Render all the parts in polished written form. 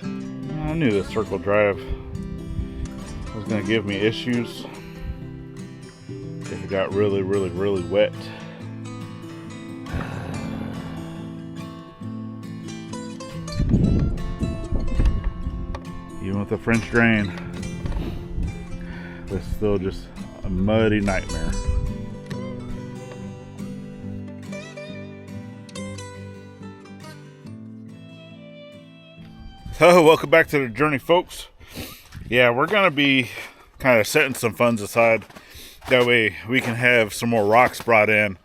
I knew the circle drive was going to give me issues if it got really wet. Even with the French drain, it's still just a muddy nightmare. So, welcome back to the journey, folks. Yeah, we're going to be kind of setting some funds aside. That way we can have some more rocks brought in.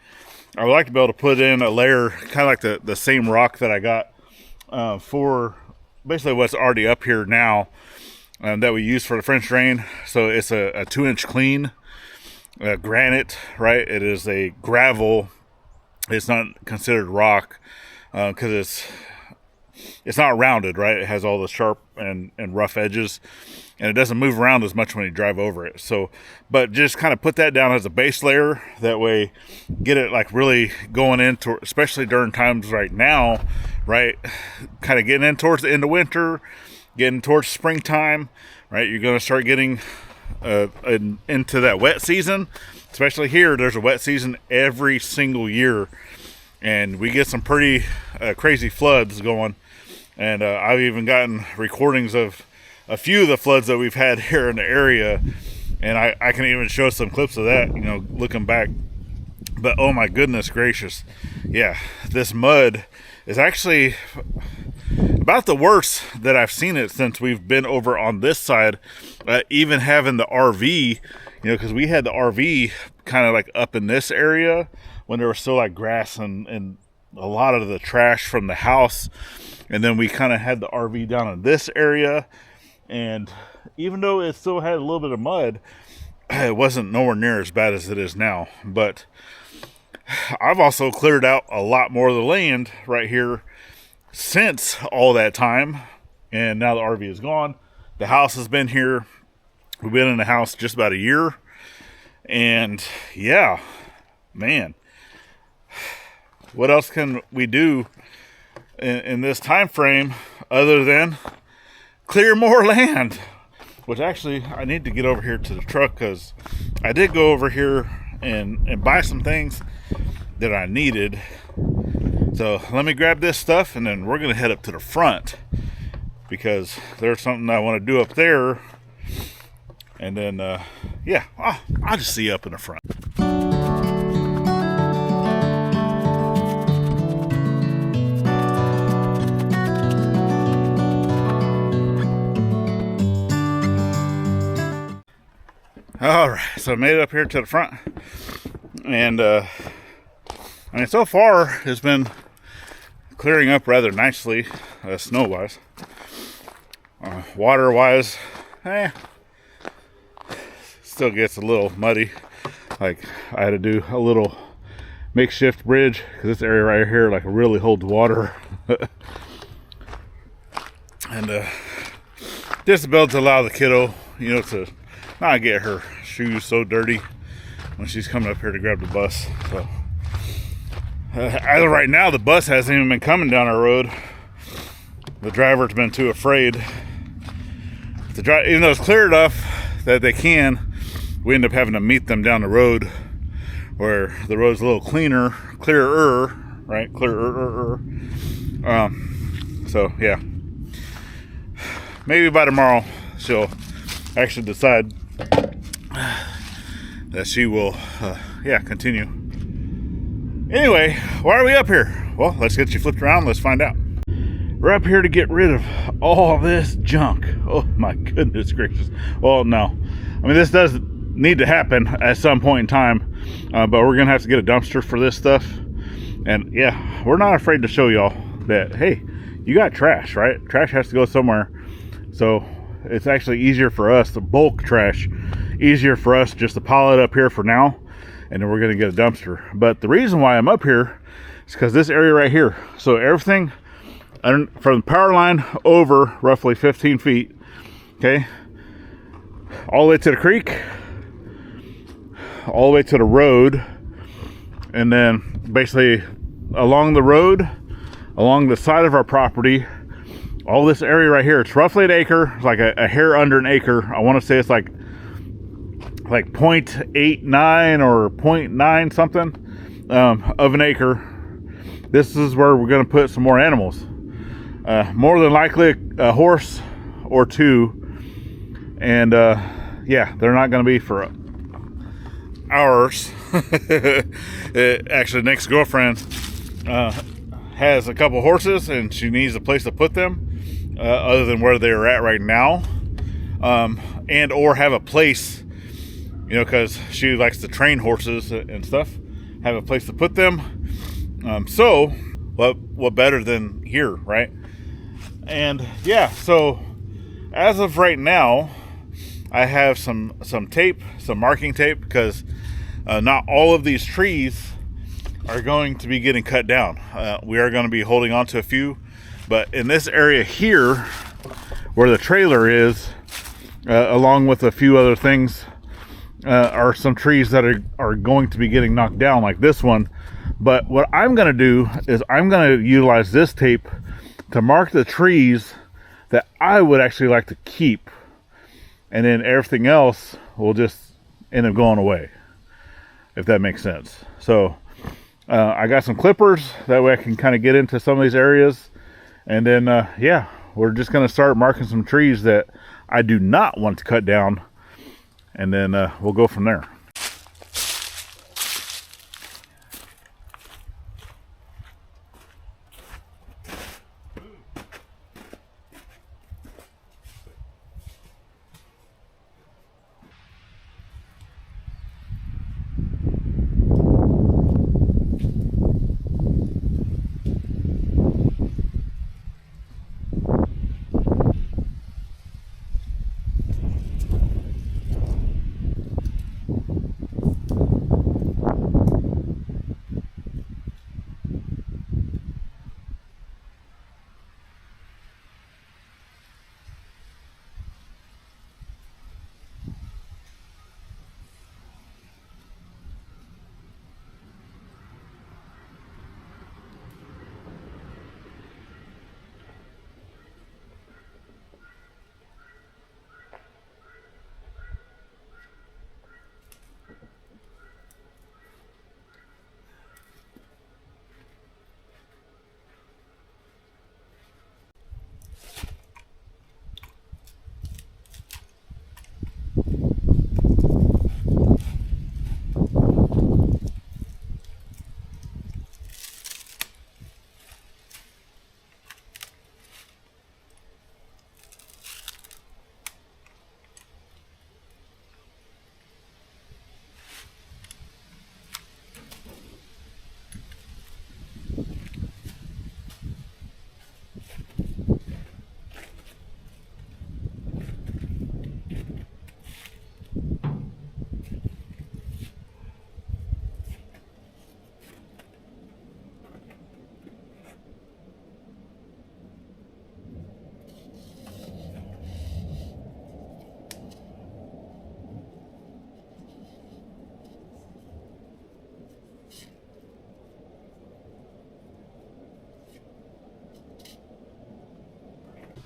I would like to be able to put in a layer, kind of like the same rock that I got for basically what's already up here now that we use for the French drain. So it's a 2-inch clean granite, right? It is a gravel. It's not considered rock because it's not rounded, right? It has all the sharp and rough edges, and it doesn't move around as much when you drive over it. So, but just kind of put that down as a base layer. That way, get it like really going into, especially during times right now, right? Kind of getting in towards the end of winter, getting towards springtime, right? You're going to start getting into that wet season. Especially here, there's a wet season every single year, and we get some pretty crazy floods going. And I've even gotten recordings of a few of the floods that we've had here in the area, and I can even show some clips of that, you know, looking back. But oh my goodness gracious, yeah, this mud is actually about the worst that I've seen it since we've been over on this side. Even having the RV, you know, because we had the RV kind of like up in this area when there was still like grass and a lot of the trash from the house. And then we kind of had the RV down in this area. And even though it still had a little bit of mud, it wasn't nowhere near as bad as it is now. But I've also cleared out a lot more of the land right here since all that time. And now the RV is gone. The house has been here. We've been in the house just about a year. And yeah, man, what else can we do in this time frame other than clear more land? Which actually I need to get over here to the truck, because I did go over here and buy some things that I needed. So let me grab this stuff, and then we're gonna head up to the front, because there's something I want to do up there. And then yeah, I'll just see you up in the front. All right, so I made it up here to the front, and I mean, so far it's been clearing up rather nicely, snow-wise. Water-wise, still gets a little muddy. Like, I had to do a little makeshift bridge, because this area right here like really holds water. And just to be able to allow the kiddo, you know, to not get her shoes so dirty when she's coming up here to grab the bus. So as of right now, the bus hasn't even been coming down our road. The driver's been too afraid to drive, even though it's clear enough that they can. We end up having to meet them down the road, where the road's a little clearer, right? Clearer. So yeah, maybe by tomorrow she'll actually decide that she will continue. Anyway, why are we up here? Well, let's get you flipped around. Let's find out. We're up here to get rid of all this junk. Oh my goodness gracious. Well, no, I mean, this does need to happen at some point in time, but we're gonna have to get a dumpster for this stuff. And yeah, we're not afraid to show y'all that, hey, you got trash, right? Trash has to go somewhere. So it's actually easier for us, the bulk trash, easier for us just to pile it up here for now, and then we're going to get a dumpster. But the reason why I'm up here is because this area right here, so everything from the power line over roughly 15 feet, okay, all the way to the creek, all the way to the road, and then basically along the road, along the side of our property, all this area right here, it's roughly an acre, like a hair under an acre. I want to say it's like 0.89 or 0.9 something of an acre. This is where we're going to put some more animals. More than likely a horse or two. And yeah, they're not going to be for ours. Actually, Nick's girlfriend has a couple horses, and she needs a place to put them other than where they're at right now, and or have a place, you know, because she likes to train horses and stuff, have a place to put them. So what better than here, right? And yeah, so as of right now, I have some tape, some marking tape, because not all of these trees are going to be getting cut down. We are going to be holding on to a few, but in this area here where the trailer is, along with a few other things, are some trees that are going to be getting knocked down, like this one. But what I'm going to do is I'm going to utilize this tape to mark the trees that I would actually like to keep, and then everything else will just end up going away, if that makes sense. So I got some clippers, that way I can kind of get into some of these areas, and then yeah, we're just going to start marking some trees that I do not want to cut down, and then we'll go from there.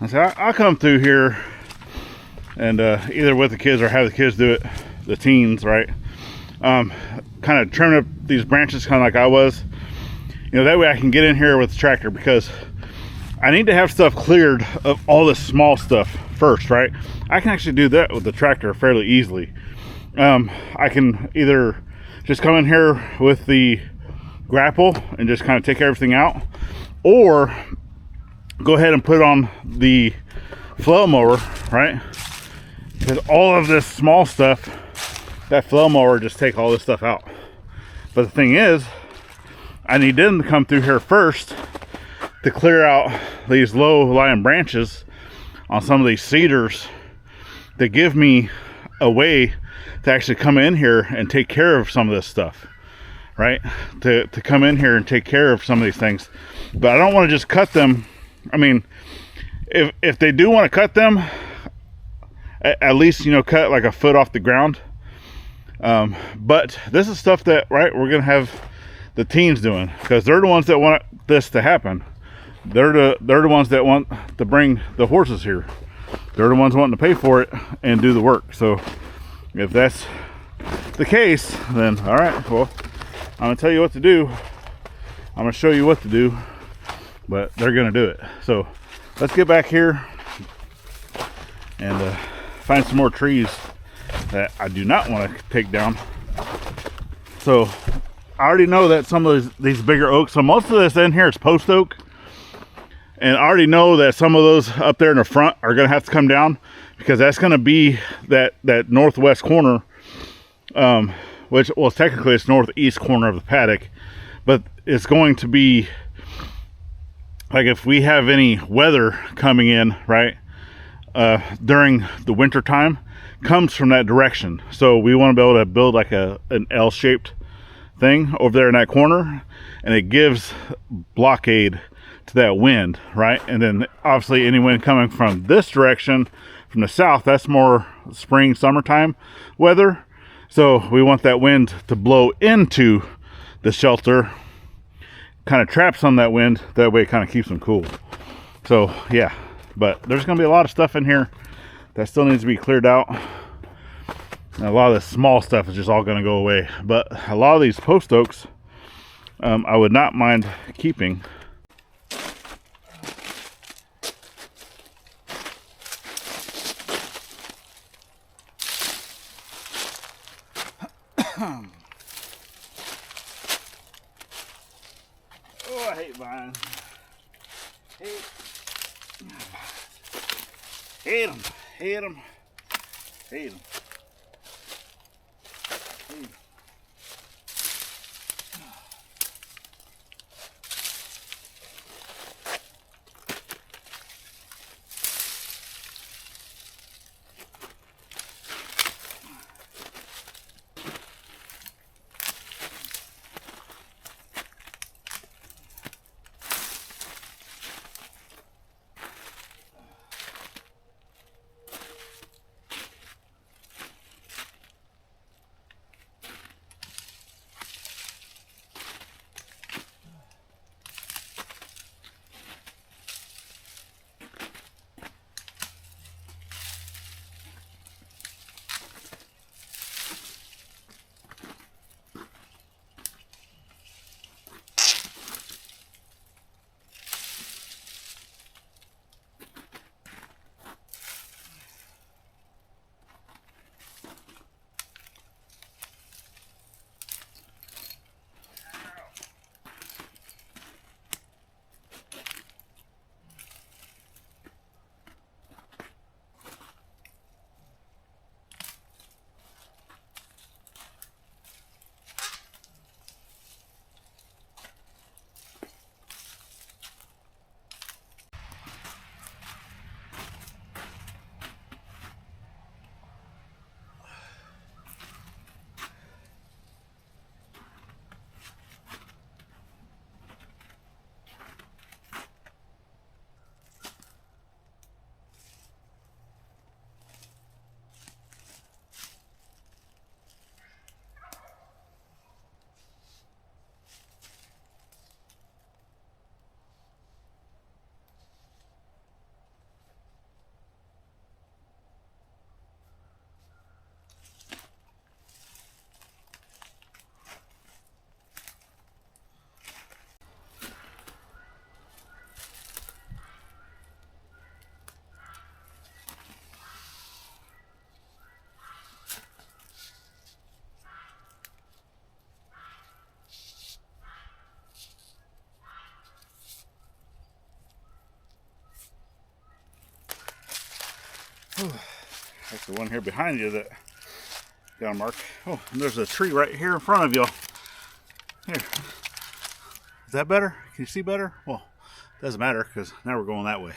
So I'll come through here and either with the kids or have the kids do it, the teens, right? Kind of trim up these branches kind of like I was. You know, that way I can get in here with the tractor, because I need to have stuff cleared of all this small stuff first, right? I can actually do that with the tractor fairly easily. I can either just come in here with the grapple and just kind of take everything out, or go ahead and put on the flail mower, right? Because all of this small stuff, that flail mower just take all this stuff out. But the thing is, I need them to come through here first to clear out these low lying branches on some of these cedars that give me a way to actually come in here and take care of some of this stuff, right? To come in here and take care of some of these things. But I don't want to just cut them. I mean, if they do want to cut them, at least, you know, cut like a foot off the ground. But this is stuff that, right, we're gonna have the teens doing, because they're the ones that want this to happen. they're the ones that want to bring the horses here. They're the ones wanting to pay for it and do the work. So if that's the case, then all right, well, I'm gonna tell you what to do. I'm gonna show you what to do, but they're gonna do it. So let's get back here and find some more trees that I do not want to take down. So I already know that some of these bigger oaks, so most of this in here is post oak, and I already know that some of those up there in the front are gonna have to come down, because that's gonna be that northwest corner, which, well, technically it's northeast corner of the paddock, but it's going to be like, if we have any weather coming in, right, during the winter time, comes from that direction. So we want to be able to build like an L-shaped thing over there in that corner, and it gives blockade to that wind, right? And then obviously any wind coming from this direction, from the south, that's more spring, summertime weather. So we want that wind to blow into the shelter, kind of trap some of that wind, that way it kind of keeps them cool. So yeah, but there's going to be a lot of stuff in here that still needs to be cleared out. And a lot of the small stuff is just all going to go away, but a lot of these post oaks, I would not mind keeping. Oh, I hate vines. Hate them. Hate them. Hate them. That's the one here behind you that got a mark. Oh, and there's a tree right here in front of y'all. Here. Is that better? Can you see better? Well, doesn't matter, because now we're going that way.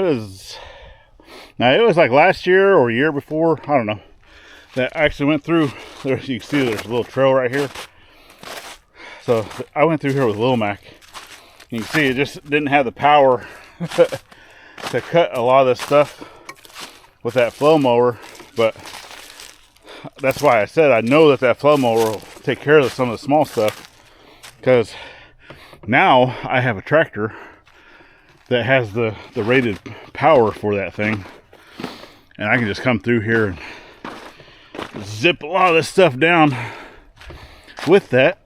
it was like last year or year before, I don't know, that I actually went through there. You can see there's a little trail right here. So I went through here with Lil Mac. You can see it just didn't have the power to cut a lot of this stuff with that flow mower, but that's why I said I know that flow mower will take care of some of the small stuff, because now I have a tractor that has the rated power for that thing, and I can just come through here and zip a lot of this stuff down with that.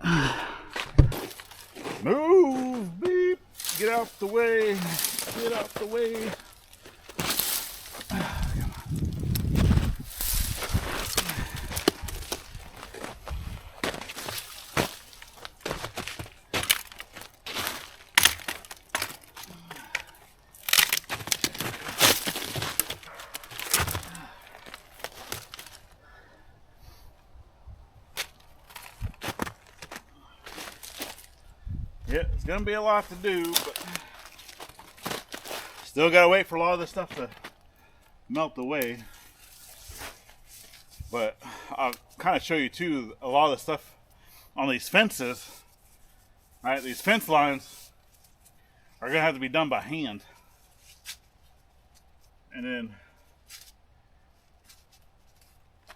Move, beep, get out the way, get out the way. Yeah, it's gonna be a lot to do, but still gotta wait for a lot of this stuff to melt away. But I'll kind of show you too a lot of the stuff on these fences. Right, these fence lines are gonna have to be done by hand, and then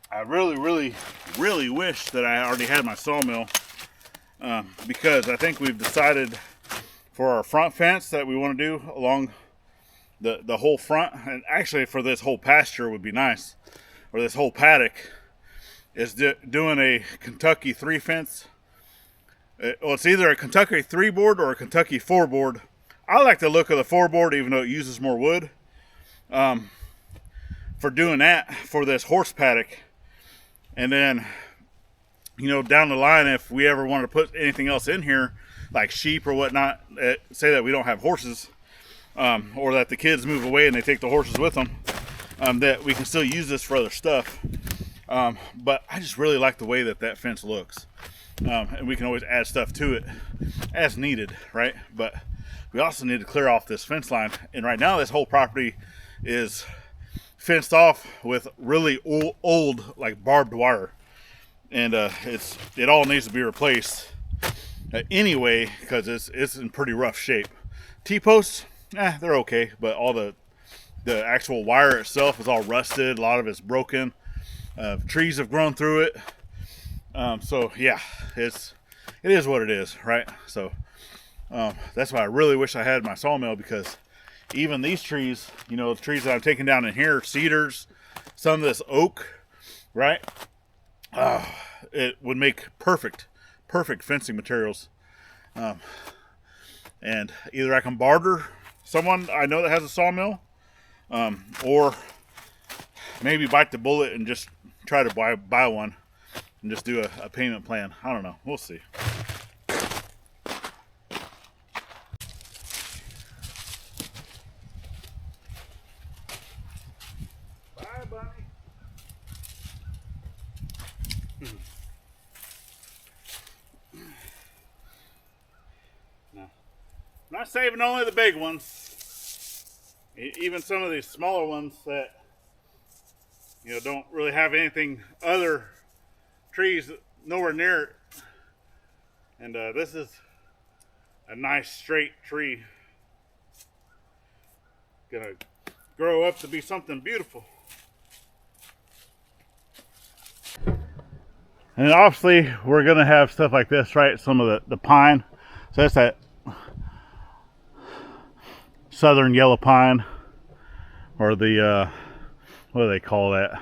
I really wish that I already had my sawmill. Because I think we've decided for our front fence that we want to do along the whole front, and actually for this whole pasture would be nice, or this whole paddock, is doing a Kentucky 3 fence. Well, it's either a Kentucky 3 board or a Kentucky 4 board. I like the look of the 4 board, even though it uses more wood. For doing that for this horse paddock, and then, you know, down the line, if we ever wanted to put anything else in here, like sheep or whatnot, say that we don't have horses, or that the kids move away and they take the horses with them, that we can still use this for other stuff. But I just really like the way that fence looks. And we can always add stuff to it as needed, right? But we also need to clear off this fence line. And right now, this whole property is fenced off with really old like barbed wire. And it all needs to be replaced anyway, because it's in pretty rough shape. T-posts, they're okay, but all the actual wire itself is all rusted. A lot of it's broken. Trees have grown through it. So yeah, it is what it is, right? So that's why I really wish I had my sawmill, because even these trees, you know, the trees that I'm taking down in here, cedars, some of this oak, right? It would make perfect fencing materials. And either I can barter someone I know that has a sawmill, or maybe bite the bullet and just try to buy one and just do a payment plan. I don't know. We'll see. Bye, Bunny. No. I'm not saving only the big ones. Even some of these smaller ones that, you know, don't really have anything other trees nowhere near it. And this is a nice straight tree. Gonna grow up to be something beautiful. And obviously we're gonna have stuff like this, right? Some of the pine. So that's that southern yellow pine, or the what do they call that?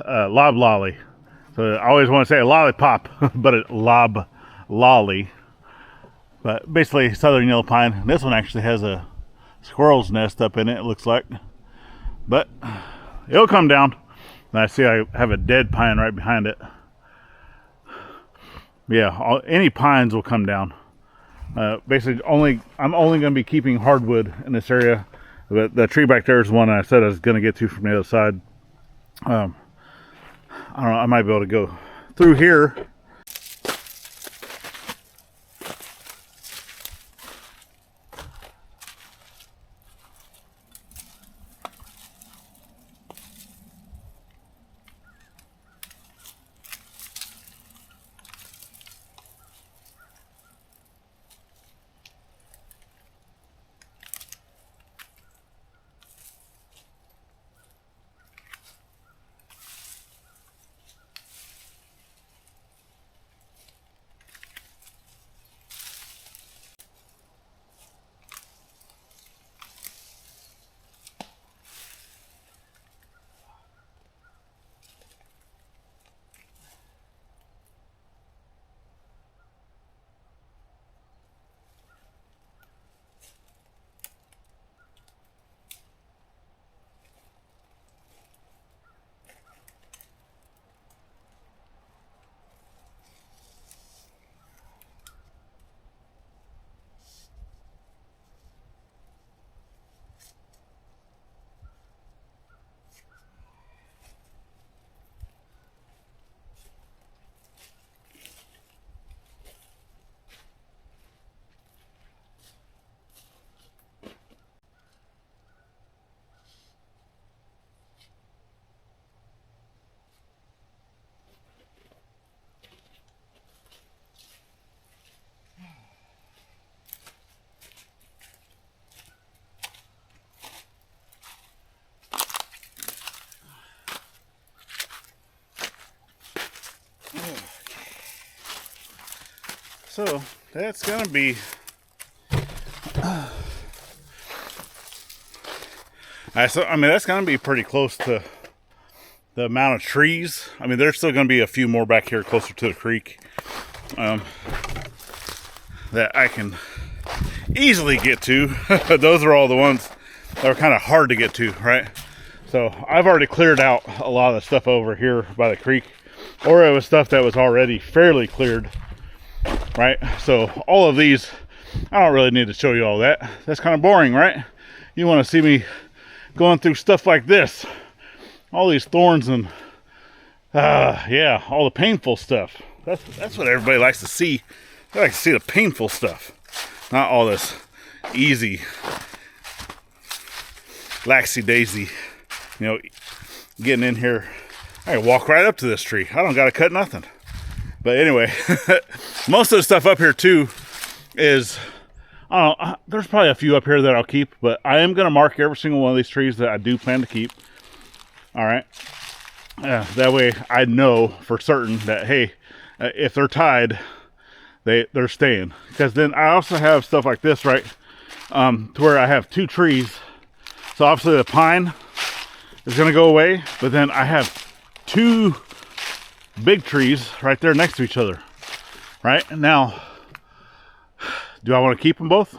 Loblolly. So I always want to say a lollipop, but a loblolly. But basically southern yellow pine. This one actually has a squirrel's nest up in it, it looks like. But it'll come down. And I see I have a dead pine right behind it. Yeah, any pines will come down. Basically, I'm only going to be keeping hardwood in this area. The tree back there is one I said I was going to get to from the other side. I don't know, I might be able to go through here. So that's gonna be that's gonna be pretty close to the amount of trees. I mean, there's still gonna be a few more back here closer to the creek that I can easily get to. Those are all the ones that are kind of hard to get to, right? So I've already cleared out a lot of the stuff over here by the creek, or it was stuff that was already fairly cleared, right? So all of these, I don't really need to show you all that. That's kind of boring, right? You want to see me going through stuff like this, all these thorns and yeah, all the painful stuff. That's what everybody likes to see. They like to see the painful stuff, not all this easy laxy daisy, you know, getting in here. I can walk right up to this tree. I don't got to cut nothing. But anyway, most of the stuff up here too is, I don't know, there's probably a few up here that I'll keep, but I am going to mark every single one of these trees that I do plan to keep. All right. That way I know for certain that, hey, if they're tied, they're staying. Because then I also have stuff like this, right? To where I have two trees. So obviously the pine is going to go away, but then I have two big trees right there next to each other. Right? Now, do I want to keep them both?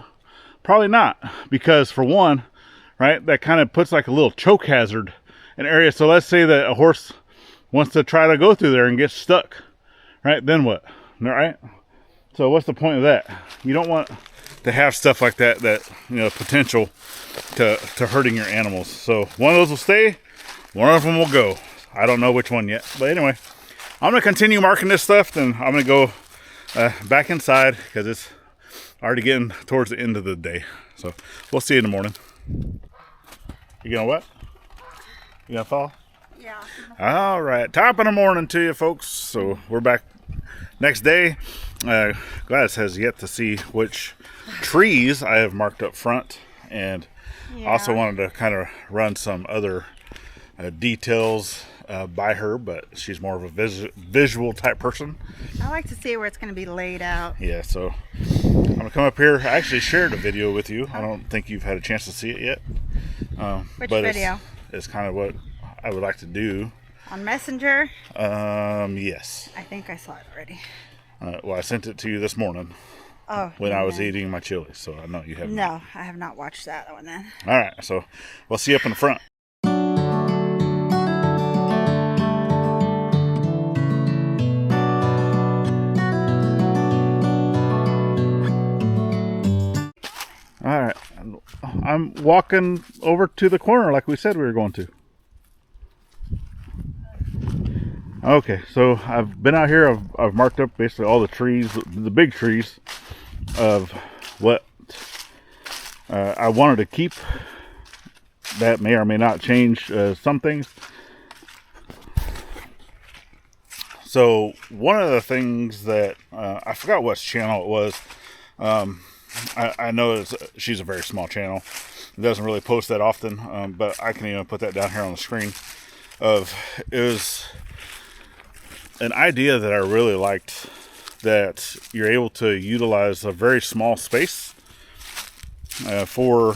Probably not. Because for one, right, that kind of puts like a little choke hazard in area. So let's say that a horse wants to try to go through there and get stuck. Right? Then what? All right? So what's the point of that? You don't want to have stuff like that, you know, potential to hurting your animals. So one of those will stay, one of them will go. I don't know which one yet. But anyway, I'm going to continue marking this stuff. Then I'm going to go back inside because it's already getting towards the end of the day. So we'll see you in the morning. You gonna what? You gonna fall? Yeah. All right. Top of the morning to you folks. So we're back next day. Gladys has yet to see which trees I have marked up front, and also wanted to kind of run some other details by her, but she's more of a visual type person. I like to see where it's going to be laid out. Yeah, so I'm gonna come up here. I actually shared a video with you. I don't think you've had a chance to see it yet. Which but video? It's kind of what I would like to do. On Messenger? Yes. I think I saw it already. Well, I sent it to you this morning. Oh. When I was eating my chili, so I know you haven't. No, I have not watched that one then. All right, so we'll see you up in the front. All right, I'm walking over to the corner like we said we were going to. Okay, so I've been out here. I've marked up basically all the trees, the big trees of what I wanted to keep. That may or may not change some things. So one of the things that I forgot what channel it was. I know she's a very small channel. It doesn't really post that often, but I can even put that down here on the screen. It was an idea that I really liked, that you're able to utilize a very small space for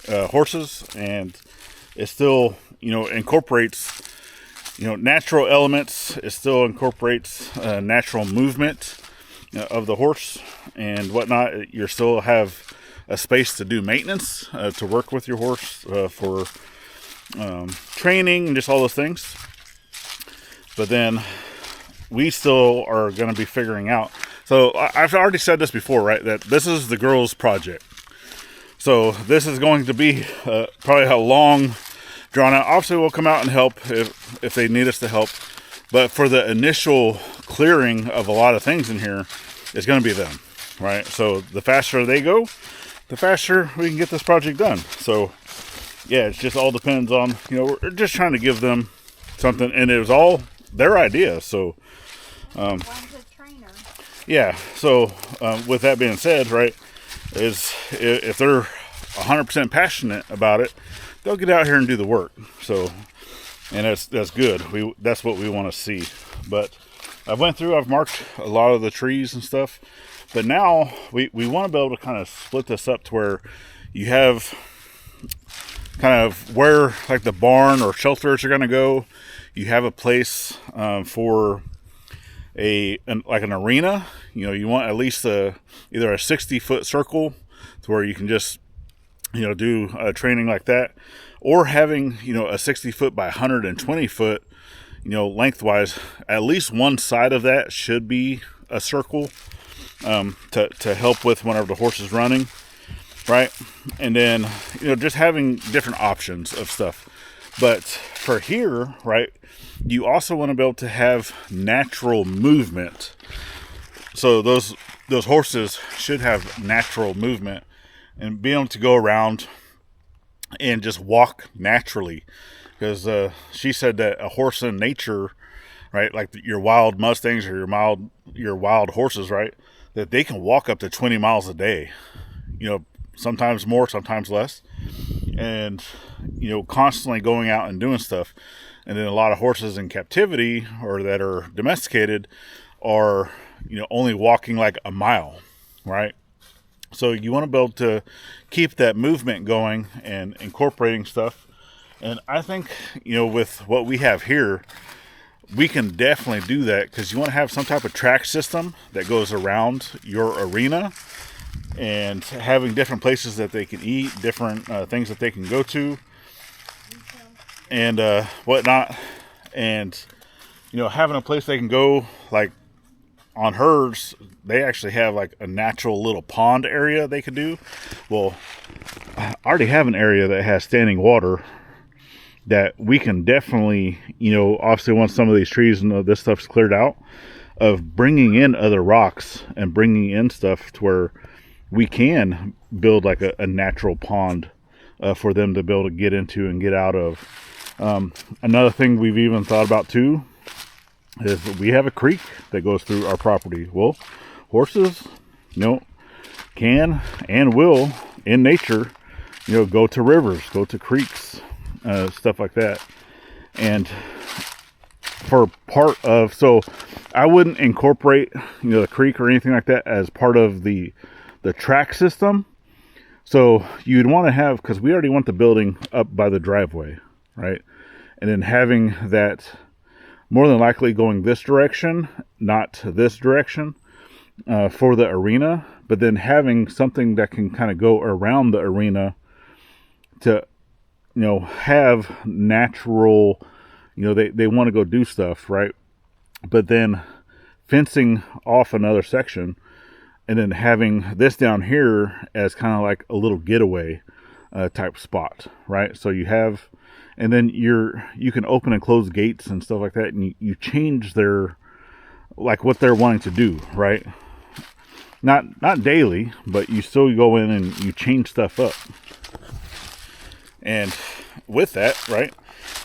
horses, and it still, you know, incorporates, you know, natural elements. It still incorporates natural movement of the horse and whatnot. You still have a space to do maintenance, to work with your horse for training and just all those things. But then we still are going to be figuring out. So I've already said this before, right? That this is the girls' project. So this is going to be probably a long, drawn out. Obviously, we'll come out and help if they need us to help. But for the initial clearing of a lot of things in here, it's going to be them, right? So the faster they go, the faster we can get this project done. So yeah, it just all depends on, you know, we're just trying to give them something, and it was all their idea. So One's a trainer. yeah, so with that being said, right, is if they're 100% passionate about it, they'll get out here and do the work. So, and that's good. That's what we want to see. But I've marked a lot of the trees and stuff, but now we want to be able to kind of split this up to where you have kind of where like the barn or shelters are going to go. You have a place for like an arena. You know, you want at least either a 60-foot circle to where you can just, you know, do training like that, or having, you know, a 60-foot by 120-foot, you know, lengthwise. At least one side of that should be a circle to help with whenever the horse is running, right? And then, you know, just having different options of stuff. But for here, right, you also want to be able to have natural movement. So those horses should have natural movement and be able to go around and just walk naturally. Because she said that a horse in nature, right, like your wild Mustangs or your wild horses, right, that they can walk up to 20 miles a day. You know, sometimes more, sometimes less. And, you know, constantly going out and doing stuff. And then a lot of horses in captivity or that are domesticated are, you know, only walking like a mile, right? So you want to be able to keep that movement going and incorporating stuff. And I think, you know, with what we have here, we can definitely do that, because you want to have some type of track system that goes around your arena, and having different places that they can eat, different things that they can go to, and whatnot. And, you know, having a place they can go, like on hers, they actually have like a natural little pond area they could do. Well, I already have an area that has standing water that we can definitely, you know, obviously once some of these trees and this stuff's cleared out, of bringing in other rocks and bringing in stuff to where we can build like a natural pond for them to be able to get into and get out of. Another thing we've even thought about too is we have a creek that goes through our property. Well, horses, you know, can and will in nature, you know, go to rivers, go to creeks, stuff like that. And for part of, so I wouldn't incorporate, you know, the creek or anything like that as part of the track system. So you'd want to have, because we already want the building up by the driveway, right? And then having that more than likely going this direction, not this direction, for the arena, but then having something that can kind of go around the arena to, you know, have natural, you know, they want to go do stuff, right? But then fencing off another section, and then having this down here as kind of like a little getaway type spot, right? So you have, and then you can open and close gates and stuff like that, and you change their, like what they're wanting to do, right? Not daily, but you still go in and you change stuff up. And with that, right,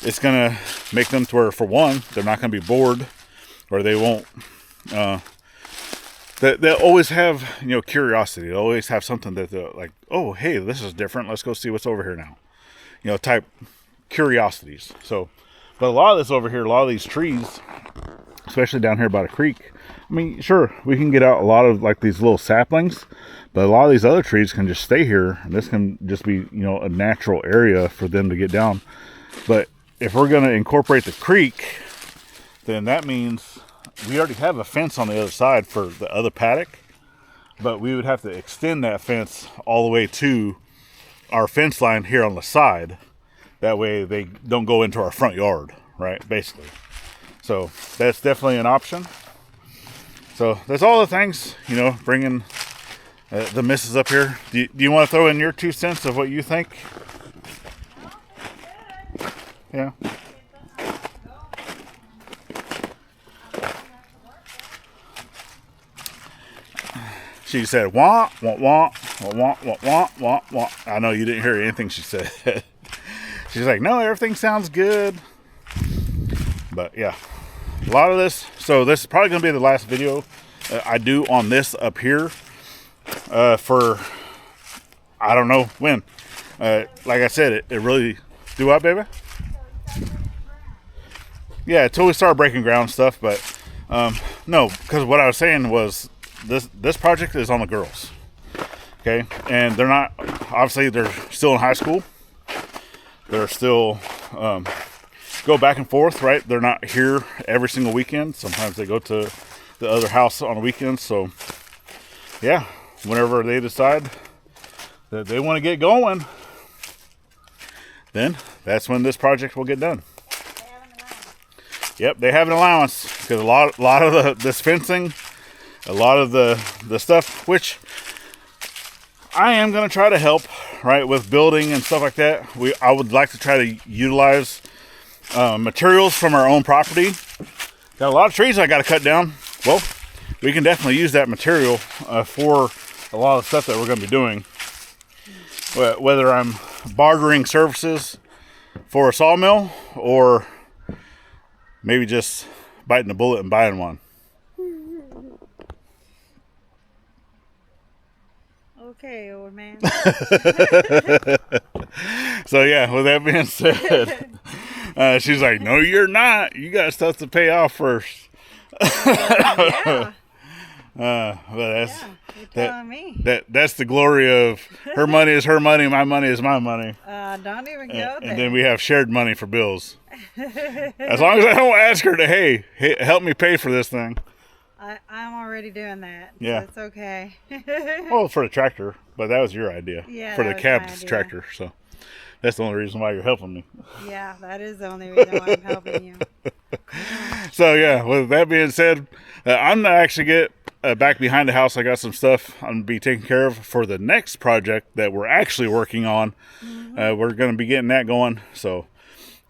it's gonna make them to where, for one, they're not gonna be bored, or they won't. They'll always have, you know, curiosity. They'll always have something that they're like, oh, hey, this is different. Let's go see what's over here now. You know, type curiosities. So, but a lot of this over here, a lot of these trees, especially down here by the creek, I mean, sure, we can get out a lot of like these little saplings, but a lot of these other trees can just stay here. And this can just be, you know, a natural area for them to get down. But if we're going to incorporate the creek, then that means we already have a fence on the other side for the other paddock, but we would have to extend that fence all the way to our fence line here on the side. That way they don't go into our front yard, right? Basically. So that's definitely an option. So that's all the things, you know, bringing the missus up here. Do you want to throw in your 2 cents of what you think? Yeah. She said, wah, wah, wah, wah, wah, wah, wah, wah, wah. I know you didn't hear anything she said. She's like, no, everything sounds good. But yeah, a lot of this. So this is probably going to be the last video I do on this up here for, I don't know when. Like I said, it really, do what, baby? Yeah, until we start breaking ground stuff. But No, because what I was saying was this project is on the girls. Okay, and they're not, obviously they're still in high school. They're still go back and forth, right? They're not here every single weekend. Sometimes they go to the other house on the weekends. So yeah, whenever they decide that they want to get going, then that's when this project will get done. Yep, they have an allowance because a lot of this fencing, a lot of the stuff, which I am going to try to help, right, with building and stuff like that. I would like to try to utilize materials from our own property. Got a lot of trees I got to cut down. Well, we can definitely use that material for a lot of stuff that we're going to be doing. Whether I'm bartering services for a sawmill or maybe just biting a bullet and buying one. Okay, old man. So yeah, with that being said, she's like, "No, you're not. You got stuff to pay off first." Yeah. But that's You're telling me. that's the glory of her money is her money, my money is my money. Don't even go there. And then we have shared money for bills. As long as I don't ask her to, hey, help me pay for this thing. I'm already doing that. Yeah. So it's okay. Well, for the tractor, but that was your idea. Yeah, for the that was cab my idea. tractor. So that's the only reason why you're helping me. Yeah, that is the only reason why I'm helping you. So yeah, with that being said, I'm gonna actually get back behind the house. I got some stuff I'm gonna be taking care of for the next project that we're actually working on. We're gonna be getting that going. So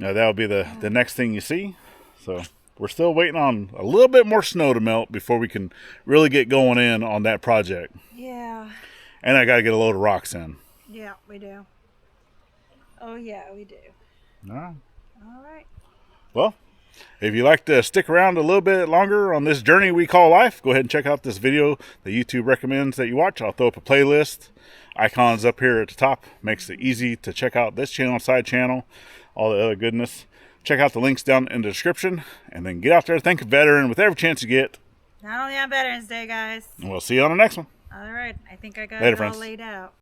that'll be the next thing you see. So we're still waiting on a little bit more snow to melt before we can really get going in on that project. Yeah. And I got to get a load of rocks in. Yeah, we do. Oh, yeah, we do. All right. All right. Well, if you'd like to stick around a little bit longer on this journey we call life, go ahead and check out this video that YouTube recommends that you watch. I'll throw up a playlist. Icons up here at the top. Makes it easy to check out this channel, side channel, all the other goodness. Check out the links down in the description, and then get out there, thank a veteran with every chance you get. Not only on Veterans Day, guys. And we'll see you on the next one. All right. I think I got Later, it all friends. laid out.